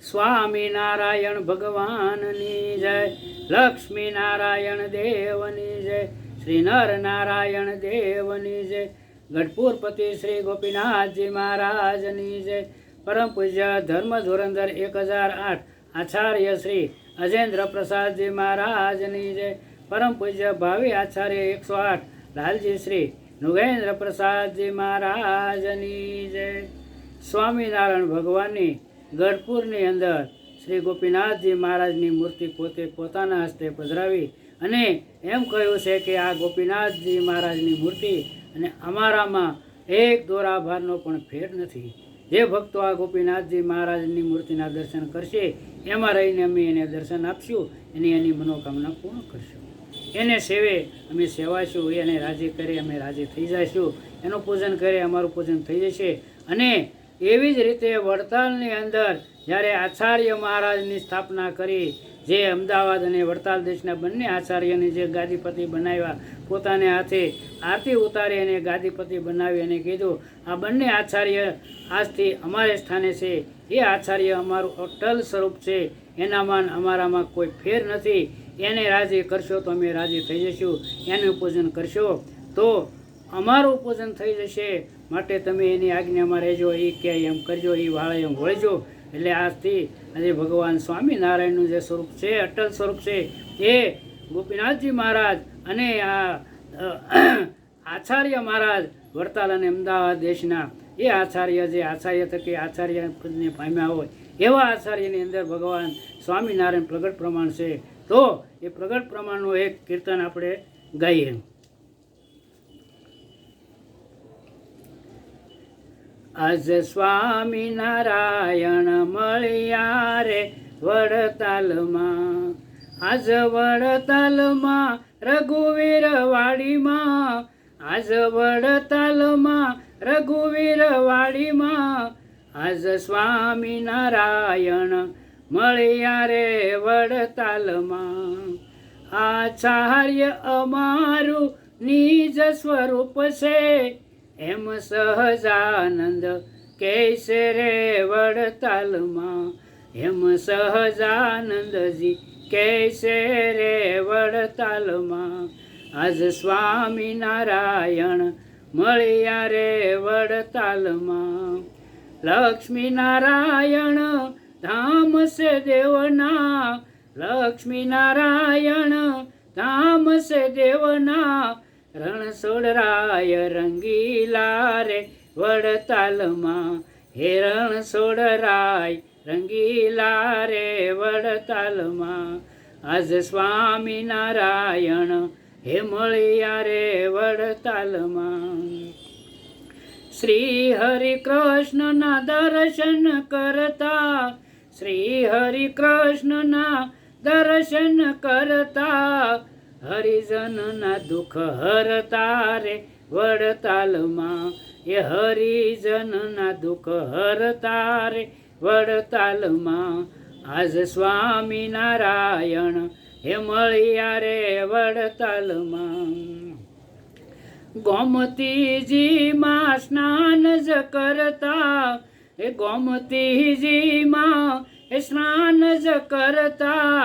સ્વામિનારાયણ ભગવાનની જય, લક્ષ્મી નારાયણ દેવની જય, શ્રી નર નારાયણ દેવની જય, ગઢપુરપતિ શ્રી ગોપીનાથજી મહારાજની જય, પરમ પૂજ્ય ધર્મ ધુરંધર 1008 આચાર્ય શ્રી અજેન્દ્ર પ્રસાદજી મહારાજની જય, પરમ પૂજ્ય ભાવિ આચાર્ય 108 લાલજી શ્રી નુગેન્દ્ર પ્રસાદજી મહારાજની જય. સ્વામિનારાયણ ભગવાનની ગઢપુરની અંદર શ્રી ગોપીનાથજી મહારાજની મૂર્તિ પોતે પોતાના હસ્તે પધરાવી અને એમ કહ્યું છે કે આ ગોપીનાથજી મહારાજની મૂર્તિ અને અમારામાં એક દોરાભારનો પણ ફેર નથી. જે ભક્તો આ ગોપીનાથજી મહારાજની મૂર્તિના દર્શન કરશે એમાં રહીને અમે એને દર્શન આપશું, એની મનોકામના પૂર્ણ કરશું. એને સેવે અમે સેવાશું, એને રાજી કરે અમે રાજી થઈ જઈશું, એનું પૂજન કરે અમારું પૂજન થઈ જશે. અને એવી જ રીતે વડતાલની અંદર જ્યારે આચાર્ય મહારાજની સ્થાપના કરી, જે અમદાવાદ અને વડતાલ દેશના બંને આચાર્યને જે ગાદીપતિ બનાવ્યા, પોતાને હાથે આરતી ઉતારી અને ગાદીપતિ બનાવી અને કીધું આ બંને આચાર્ય આજથી અમારે સ્થાને છે, એ આચાર્ય અમારું અટલ સ્વરૂપ છે, એનામાં અમારામાં કોઈ ફેર નથી. એને રાજી કરશો તો અમે રાજી થઈ જઈશું, એનું પૂજન કરશો તો અમારું પૂજન થઈ જશે. માટે તમે એની આજ્ઞામાં રહેજો, એ કહે એમ કરજો, એ વાળે એમ વળજો. એટલે આજથી આજે ભગવાન સ્વામિનારાયણનું જે સ્વરૂપ છે, અટલ સ્વરૂપ છે, એ ગોપીનાથજી મહારાજ અને આ આચાર્ય મહારાજ વડતાલ અને અમદાવાદ દેશના એ આચાર્ય, જે આચાર્ય થકી આચાર્ય પદને પામ્યા હોય એવા આચાર્યની અંદર ભગવાન સ્વામિનારાયણ પ્રગટ પ્રમાણ છે. તો એ પ્રગટ પ્રમાણનું એક કીર્તન આપણે ગાઈએ. આજ સ્વામિનારાયણ મળ્યા રે વડતાલમાં, આજ વડતાલમાં રઘુવીર વાડીમાં, આજ વડતાલમાં રઘુવીર વાડીમાં, આજ સ્વામિનારાયણ મળ્યા રે વડતાલમાં. આચાર્ય અમારું નિજ સ્વરૂપ છે, એમ સહજાનંદ કૈસે રે વડતાલમાં, એમ સહજાનંદજી કૈસે રે વડતાલમાં. આજ સ્વામિનારાયણ મળ્યા રે વડતાલમાં. લક્ષ્મી નારાયણ ધામ સે દેવના, લક્ષ્મી નારાયણ ધામ સે દેવના, રણછોડરાય રંગીલા રે વડતાલમાં, હે રણછોડરાય રંગીલા રે વડતાલમાં. આજ સ્વામિનારાયણ હે મળ્યા રે વડતાલમાં. શ્રી હરિ કૃષ્ણના દર્શન કરતા, શ્રી હરિ કૃષ્ણના દર્શન કરતા, હરિજનના દુઃખ હરતા રે વડતાલમાં, એ હરિજનના દુઃખ હરતા રે વડતાલમાં. આજ સ્વામિનારાયણ હે મળ્યા રે વડતાલમાં. ગોમતીજીમાં સ્નાન જ કરતા, એ ગોમતીજીમાં સ્નાન જ કરતા,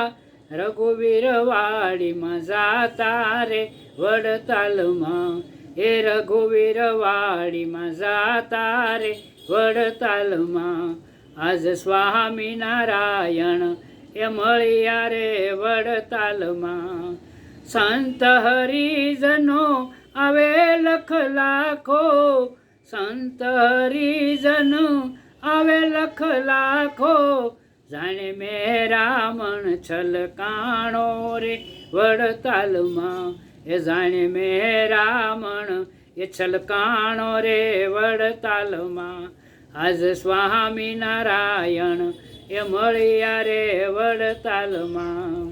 રઘુવીર વાડીમાં જાતા રે વડતાલમાં, એ રઘુવીર વાડીમાં જાતા રે વડતાલમાં. આજ સ્વામિનારાયણ એ મળ્યા રે વડતાલમાં. સંત હરિજનો આવે લખ લાખો, સંત હરિજન આવે લખ લાખો, જાણે મેરામણ છલકાણો રે વડતાલમાં, એ જાણે મેરામણ એ છલકાણો રે વડતાલમાં. આજ સ્વામિનારાયણ એ મળ્યા રે વડતાલમાં.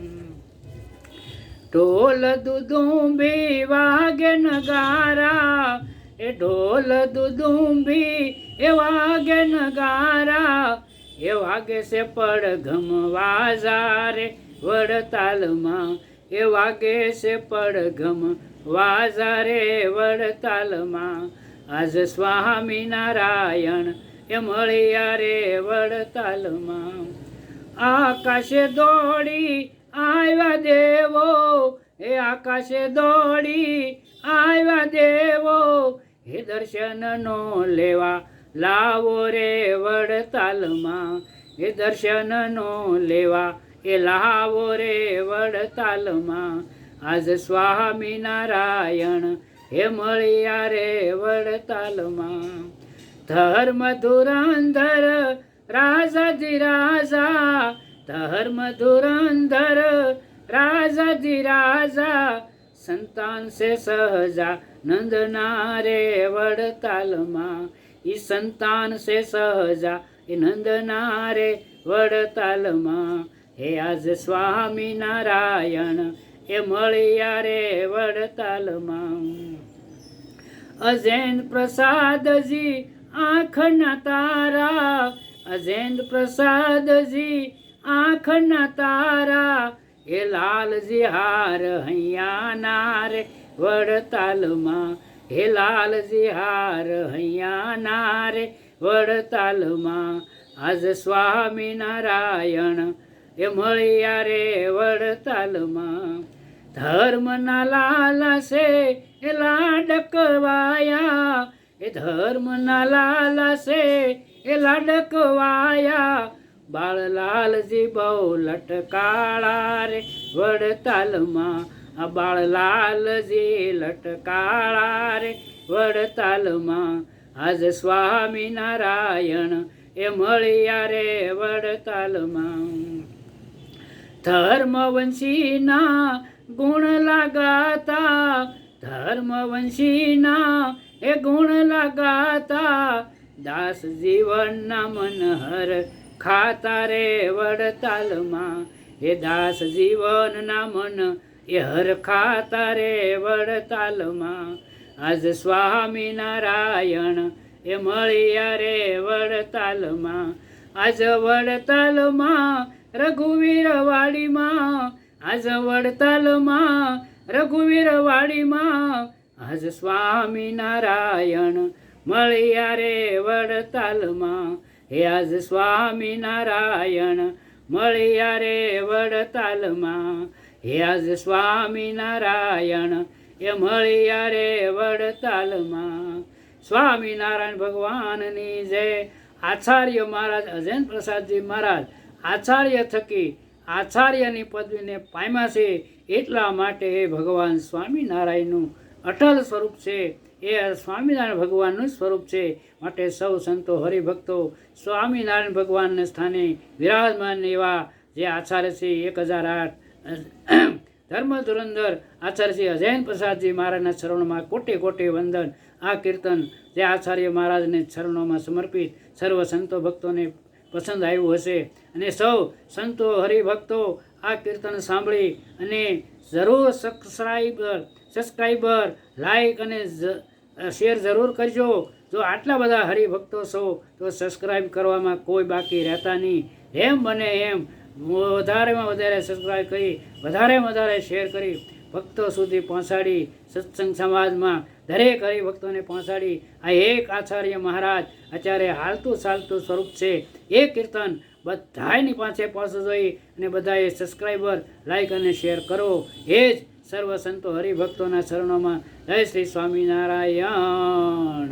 ઢોલ દુદુંબી વાગે નગારા, એ ઢોલ દુદુંબી એ વાગે નગારા, એ વાગે છે પડઘમ વાજા રે વડતાલમાં, એ વાગે છે પડઘમ વાજા રે વડતાલમાં. આજ સ્વામિનારાયણ એ મળ્યા રે વડતાલમાં. આકાશે દોડી આવ્યા દેવો, હે આકાશે દોડી આવ્યા દેવો, હે દર્શન નો લેવા લાવો રે વડતાલમાં, હે દર્શન નો લેવા એ લાવો રે વડતાલમાં. આજ સ્વામિનારાયણ હે મળ્યા રે વડતાલમાં. ધર્મ ધુરંધર રાજાજી રાજા, ધર્મ ધુરંધર રાજાજી રાજા, સંતાન સે સહજા નંદના રે વડતાલમાં. ઈ સંતાન સે સહજા એ નંદના રે વડતાલમાં. હે આજ સ્વામિનારાયણ એ મળ્યા રે વડતાલમાં. અજેન્દ્ર પ્રસાદજી આંખના તારા, અજેન્દ્ર પ્રસાદજી આંખના તારા, એ લાલજી હાર હૈયાના રે વડતાલમાં, હે લાલજી હાર હૈયાના રે વડતાલમાં. આજ સ્વામિનારાયણ એ મળ્યા રે વડતાલમાં. ધર્મના લાલા છે એ લાડકવાયા, એ ધર્મના લાલા છે એ લાડકવાયા, બાળલાલજી બહુ લટકાળા રે વડતાલમાં, આ બાળલાલજી લટકાળા રે વડતાલમાં. આજ સ્વામિનારાયણ એ મળ્યા રે વડતાલમાં. ધર્મવંશીના ગુણ લાગાતા, ધર્મવંશીના એ ગુણ લાગાતા, દાસ જીવનના મનહર ખાતા રે વડતાલમાં, એ દાસ જીવનના મન એ હર ખાતા રે વડતાલમાં. આજ સ્વામિનારાયણ એ મળ્યા રે વડતાલમાં. આજ વડતાલમાં રઘુવીર વાડીમાં, આજ વડતાલમાં રઘુવીર વાડીમાં, આજ સ્વામિનારાયણ મળ્યા રે વડતાલમાં. હે આજ સ્વામિનારાયણ મળ્યા રે વડતાલમાં, હે આજ સ્વામિનારાયણ એ મળ્યા રે વડતાલમાં. સ્વામિનારાયણ ભગવાનની જય. આચાર્ય મહારાજ અજેન્દ્ર પ્રસાદજી મહારાજ આચાર્ય થકી આચાર્યની પદવીને પામ્યા છે, એટલા માટે એ ભગવાન સ્વામિનારાયણનું અટલ સ્વરૂપ છે, એ સ્વામિનારાયણ ભગવાનનું સ્વરૂપ છે. માટે સૌ સંતો હરિભક્તો સ્વામિનારાયણ ભગવાનના સ્થાને વિરાજમાન એવા જે આચાર્ય છે 1008 ધર્મ ધુરંધર આચાર્ય શ્રી અજેન્દ્ર પ્રસાદજી મહારાજના ચરણોમાં કોટી કોટી વંદન. આ કીર્તન જે આચાર્ય મહારાજને ચરણોમાં સમર્પિત સર્વ સંતો ભક્તોને પસંદ આવ્યું હશે, અને સૌ સંતો હરિભક્તો આ કીર્તન સાંભળી અને જરૂર સબસ્ક્રાઈબર લાઈક અને શેર જરૂર કરજો. જો આટલા બધા હરિભક્તો છો તો સબસ્ક્રાઈબ કરવામાં કોઈ બાકી રહેતા નહીં. એમ બને એમ વધારેમાં વધારે સબસ્ક્રાઈબ કરી, વધારેમાં વધારે શેર કરી ભક્તો સુધી પહોંચાડી, સત્સંગ સમાજમાં દરેક હરિભક્તોને પહોંચાડી આ એક આચાર્ય મહારાજ અત્યારે હાલતું ચાલતું સ્વરૂપ છે. એ કીર્તન બધાની પાસે પહોંચવું જોઈએ અને બધાએ સબસ્ક્રાઈબર લાઈક અને શેર કરો. એ જ સર્વ સંતો હરિભક્તોના ચરણોમાં જય શ્રી સ્વામિનારાયણ.